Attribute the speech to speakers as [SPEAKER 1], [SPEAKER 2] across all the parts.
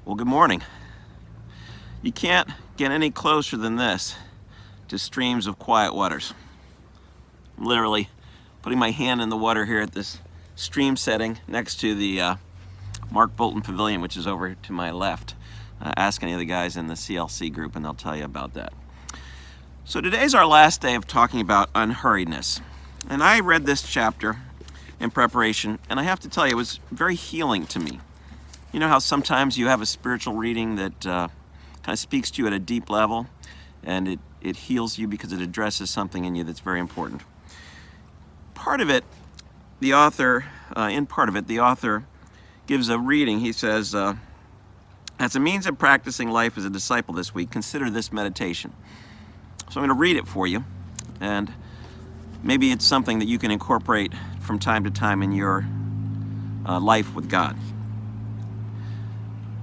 [SPEAKER 1] Well, good morning. You can't get any closer than this to streams of quiet waters. I'm literally putting my hand in the water here at this stream setting next to the Mark Bolton Pavilion, which is over to my left. Ask any of the guys in the CLC group and they'll tell you about that. So today's our last day of talking about unhurriedness. And I read this chapter in preparation, and I have to tell you, it was very healing to me. You know how sometimes you have a spiritual reading that kind of speaks to you at a deep level, and it heals you because it addresses something in you that's very important. Part of it, the author gives a reading. He says, as a means of practicing life as a disciple this week, consider this meditation. So I'm going to read it for you, and maybe it's something that you can incorporate from time to time in your life with God.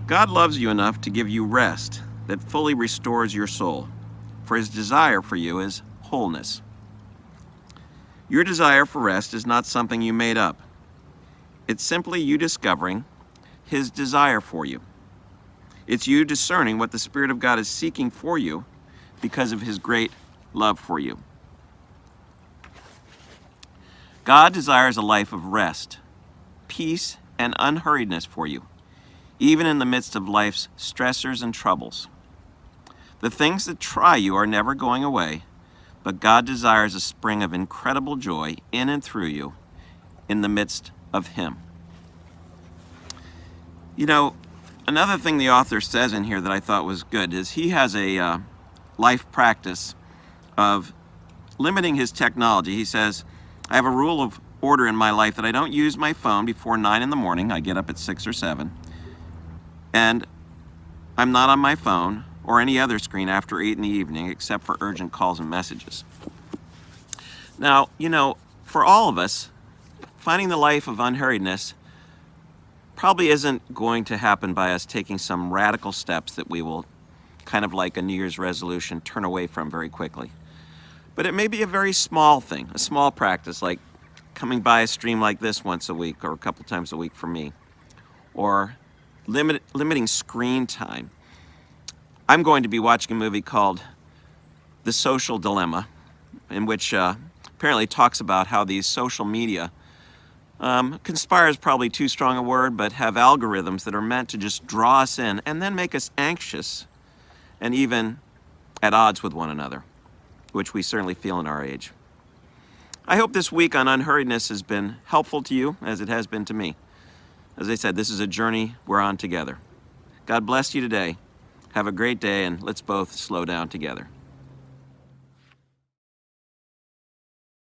[SPEAKER 1] God loves you enough to give you rest that fully restores your soul, for his desire for you is wholeness. Your desire for rest is not something you made up. It's simply you discovering his desire for you. It's you discerning what the Spirit of God is seeking for you because of his great love for you. God desires a life of rest, peace, and unhurriedness for you, even in the midst of life's stressors and troubles. The things that try you are never going away, but God desires a spring of incredible joy in and through you in the midst of him. You know, another thing the author says in here that I thought was good is he has a life practice of limiting his technology. He says, I have a rule of order in my life that I don't use my phone before 9 in the morning. I get up at 6 or 7. And I'm not on my phone or any other screen after 8 in the evening except for urgent calls and messages. Now, you know, for all of us, finding the life of unhurriedness probably isn't going to happen by us taking some radical steps that we will, kind of like a New Year's resolution, turn away from very quickly. But it may be a very small thing, a small practice, like coming by a stream like this once a week or a couple times a week for me, or limiting screen time. I'm going to be watching a movie called The Social Dilemma, in which apparently talks about how these social media conspire is probably too strong a word, but have algorithms that are meant to just draw us in and then make us anxious and even at odds with one another, which we certainly feel in our age. I hope this week on unhurriedness has been helpful to you as it has been to me. As I said, this is a journey we're on together. God bless you today. Have a great day, and let's both slow down together.